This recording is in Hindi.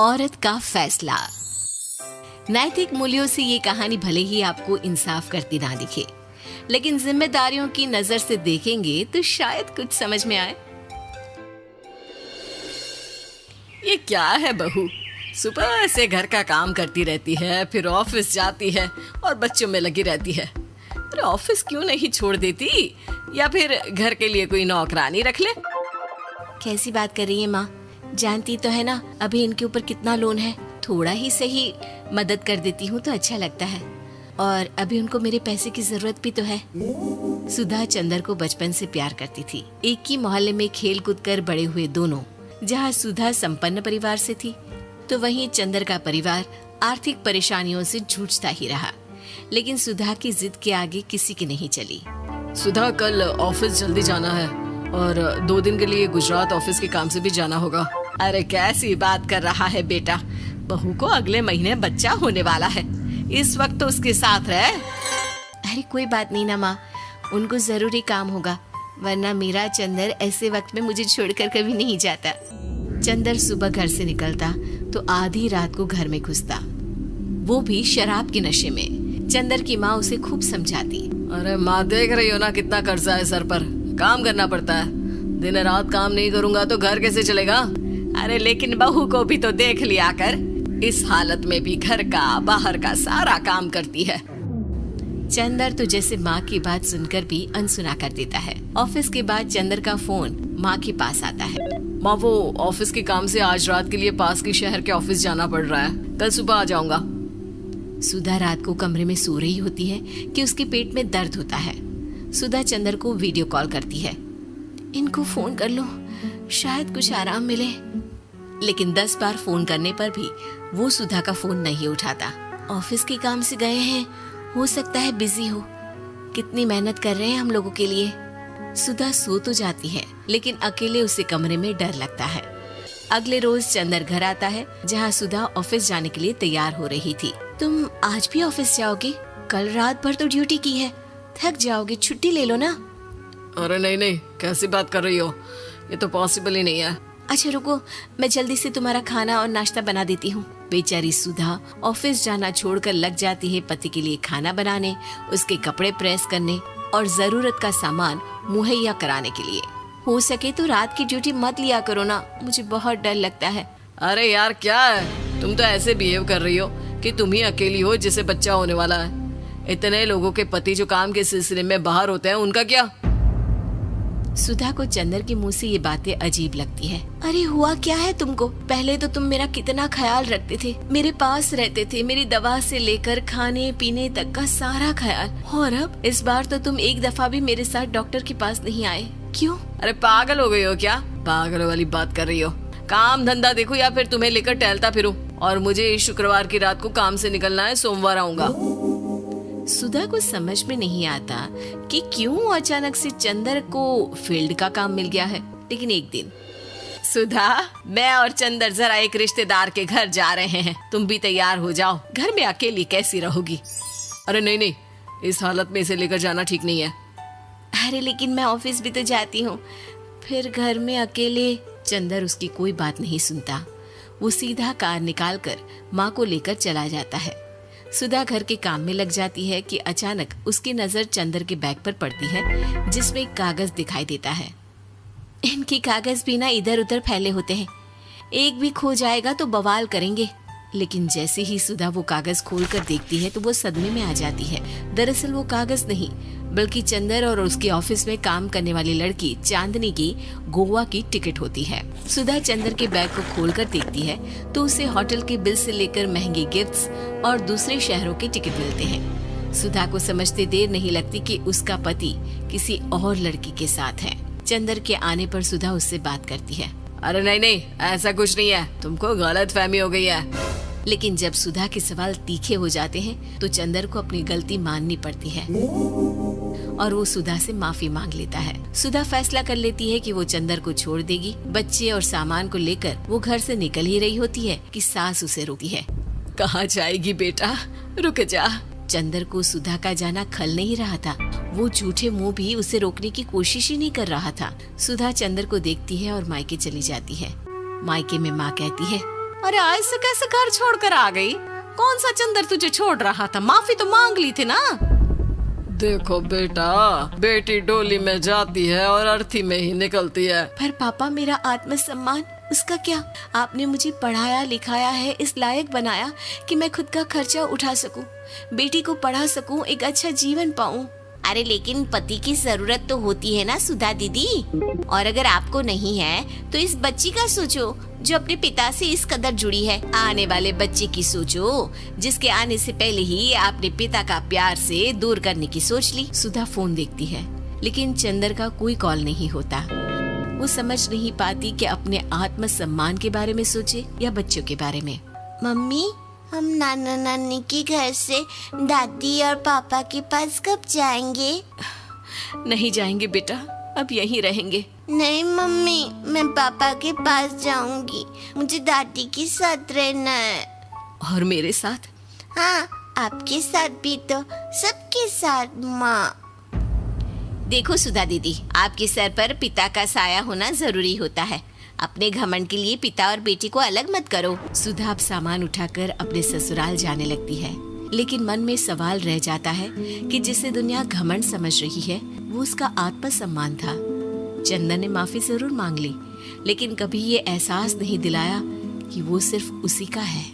औरत का फैसला। नैतिक मूल्यों से ये कहानी भले ही आपको इंसाफ करती ना दिखे, लेकिन जिम्मेदारियों की नजर से देखेंगे तो शायद कुछ समझ में आए। ये क्या है बहू, सुबह से घर का काम करती रहती है, फिर ऑफिस जाती है और बच्चों में लगी रहती है। अरे ऑफिस क्यों नहीं छोड़ देती, या फिर घर के लिए कोई नौकरानी रख ले। कैसी बात कर रही है माँ? जानती तो है ना अभी इनके ऊपर कितना लोन है। थोड़ा ही सही मदद कर देती हूँ तो अच्छा लगता है, और अभी उनको मेरे पैसे की जरूरत भी तो है। सुधा चंदर को बचपन से प्यार करती थी। एक ही मोहल्ले में खेल कूद कर बड़े हुए दोनों। जहाँ सुधा संपन्न परिवार से थी तो वहीं चंदर का परिवार आर्थिक परेशानियों से जूझता ही रहा। लेकिन सुधा की जिद के आगे किसी की नहीं चली। सुधा, कल ऑफिस जल्दी जाना है और 2 दिन के लिए गुजरात ऑफिस के काम से भी जाना होगा। अरे कैसी बात कर रहा है बेटा, बहू को अगले महीने बच्चा होने वाला है, इस वक्त तो उसके साथ रहे। अरे कोई बात नहीं ना माँ, उनको जरूरी काम होगा, वरना मेरा चंदर ऐसे वक्त में मुझे छोड़कर कभी नहीं जाता। चंदर सुबह घर से निकलता तो आधी रात को घर में घुसता, वो भी शराब के नशे में। चंदर की माँ उसे खूब समझाती। अरे माँ, देख रही हो ना कितना कर्जा है सर पर, काम करना पड़ता है। दिन रात काम नहीं करूंगा तो घर कैसे चलेगा। अरे लेकिन बहू को भी तो देख लिया कर, इस हालत में भी घर का बाहर का सारा काम करती है। चंदर तो जैसे माँ की बात सुनकर भी अनसुना कर देता है। ऑफिस के बाद चंदर का फोन माँ के पास आता है। माँ, वो ऑफिस के काम से आज रात के लिए पास के शहर के ऑफिस जाना पड़ रहा है, कल सुबह आ जाऊंगा। सुधा रात को कमरे में सो रही होती है कि उसके पेट में दर्द होता है। सुधा चंदर को वीडियो कॉल करती है। इनको फोन कर लो, शायद कुछ आराम मिले। लेकिन 10 बार फोन करने पर भी वो सुधा का फोन नहीं उठाता। ऑफिस के काम से गए हैं, हो सकता है बिजी हो। कितनी मेहनत कर रहे हैं हम लोगों के लिए। सुधा सो तो जाती है, लेकिन अकेले उसे कमरे में डर लगता है। अगले रोज चंदर घर आता है, जहाँ सुधा ऑफिस जाने के लिए तैयार हो रही थी। तुम आज भी ऑफिस जाओगे? कल रात भर तो ड्यूटी की है, थक जाओगे, छुट्टी ले लो ना। अरे नहीं नहीं, कैसी बात कर रही हो, ये तो पॉसिबल ही नहीं है। अच्छा रुको, मैं जल्दी से तुम्हारा खाना और नाश्ता बना देती हूँ। बेचारी सुधा ऑफिस जाना छोड़कर लग जाती है पति के लिए खाना बनाने, उसके कपड़े प्रेस करने और जरूरत का सामान मुहैया कराने के लिए। हो सके तो रात की ड्यूटी मत लिया करो ना, मुझे बहुत डर लगता है। अरे यार क्या है, तुम तो ऐसे बिहेव कर रही हो कि तुम ही अकेली हो जिसे बच्चा होने वाला है। इतने लोगों के पति जो काम के सिलसिले में बाहर होते हैं, उनका क्या? सुधा को चंदर के मुंह से ये बातें अजीब लगती है। अरे हुआ क्या है तुमको? पहले तो तुम मेरा कितना ख्याल रखते थे, मेरे पास रहते थे, मेरी दवा से लेकर खाने पीने तक का सारा ख्याल। और अब इस बार तो तुम एक दफा भी मेरे साथ डॉक्टर के पास नहीं आए, क्यों? अरे पागल हो गई हो क्या? पागल वाली बात कर रही हो। काम धंधा देखो या फिर तुम्हें लेकर टहलता फिरूं। और मुझे शुक्रवार की रात को काम से निकलना है, सोमवार आऊंगा। सुधा को समझ में नहीं आता कि क्यों अचानक से चंदर को फील्ड का काम मिल गया है। लेकिन एक दिन, सुधा, मैं और चंदर जरा एक रिश्तेदार के घर जा रहे हैं, तुम भी तैयार हो जाओ, घर में अकेली कैसी रहोगी? अरे नहीं नहीं, इस हालत में इसे लेकर जाना ठीक नहीं है। अरे लेकिन मैं ऑफिस भी तो जाती हूँ, फिर घर में अकेले। चंदर उसकी कोई बात नहीं सुनता। वो सीधा कार निकालकर माँ को लेकर चला जाता है। सुधा घर के काम में लग जाती है कि अचानक उसकी नजर चंदर के बैग पर पड़ती है, जिसमें एक कागज दिखाई देता है। इनके कागज भी ना इधर उधर फैले होते हैं, एक भी खो जाएगा तो बवाल करेंगे। लेकिन जैसे ही सुधा वो कागज खोलकर देखती है तो वो सदमे में आ जाती है। दरअसल वो कागज नहीं, बल्कि चंदर और उसके ऑफिस में काम करने वाली लड़की चांदनी की गोवा की टिकट होती है। सुधा चंदर के बैग को खोलकर देखती है तो उसे होटल के बिल से लेकर महंगे गिफ्ट्स और दूसरे शहरों के टिकट मिलते हैं। सुधा को समझते देर नहीं लगती कि उसका पति किसी और लड़की के साथ है। चंदर के आने पर सुधा उससे बात करती है। अरे नहीं नहीं, ऐसा कुछ नहीं है, तुमको गलतफहमी हो गई है। लेकिन जब सुधा के सवाल तीखे हो जाते हैं तो चंदर को अपनी गलती माननी पड़ती है और वो सुधा से माफी मांग लेता है। सुधा फैसला कर लेती है कि वो चंदर को छोड़ देगी। बच्चे और सामान को लेकर वो घर से निकल ही रही होती है कि सास उसे रोकती है। कहाँ जाएगी बेटा, रुक जा। चंदर को सुधा का जाना खल नहीं रहा था। वो झूठे मुंह भी उसे रोकने की कोशिश ही नहीं कर रहा था। सुधा चंदर को देखती है और मायके चली जाती है। मायके में माँ कहती है, अरे ऐसे कैसे घर छोड़कर आ गई? कौन सा चंदर तुझे छोड़ रहा था? माफी तो मांग ली थी ना। देखो बेटा, बेटी डोली में जाती है और अर्थी में ही निकलती है। पर पापा, मेरा आत्मसम्मान, उसका क्या? आपने मुझे पढ़ाया लिखाया है, इस लायक बनाया कि मैं खुद का खर्चा उठा सकूं, बेटी को पढ़ा सकूं, एक अच्छा जीवन पाऊं। अरे लेकिन पति की जरूरत तो होती है ना सुधा दीदी, और अगर आपको नहीं है तो इस बच्ची का सोचो जो अपने पिता से इस कदर जुड़ी है। आने वाले बच्चे की सोचो जिसके आने से पहले ही आपने पिता का प्यार से दूर करने की सोच ली। सुधा फोन देखती है लेकिन चंदर का कोई कॉल नहीं होता। वो समझ नहीं पाती कि अपने आत्मसम्मान के बारे में सोचे या बच्चों के बारे में। मम्मी, हम नाना नानी के घर से दादी और पापा के पास कब जाएंगे? नहीं जाएंगे बेटा, अब यहीं रहेंगे। नहीं मम्मी, मैं पापा के पास जाऊंगी, मुझे दादी के साथ रहना है। और मेरे साथ? हाँ, आपके साथ भी तो, सबके साथ माँ। देखो सुधा दीदी, आपके सर पर पिता का साया होना जरूरी होता है। अपने घमंड के लिए पिता और बेटी को अलग मत करो। सुधा अब सामान उठाकर अपने ससुराल जाने लगती है, लेकिन मन में सवाल रह जाता है कि जिसे दुनिया घमंड समझ रही है वो उसका आत्मसम्मान था। चंदन ने माफी जरूर मांग ली, लेकिन कभी ये एहसास नहीं दिलाया कि वो सिर्फ उसी का है।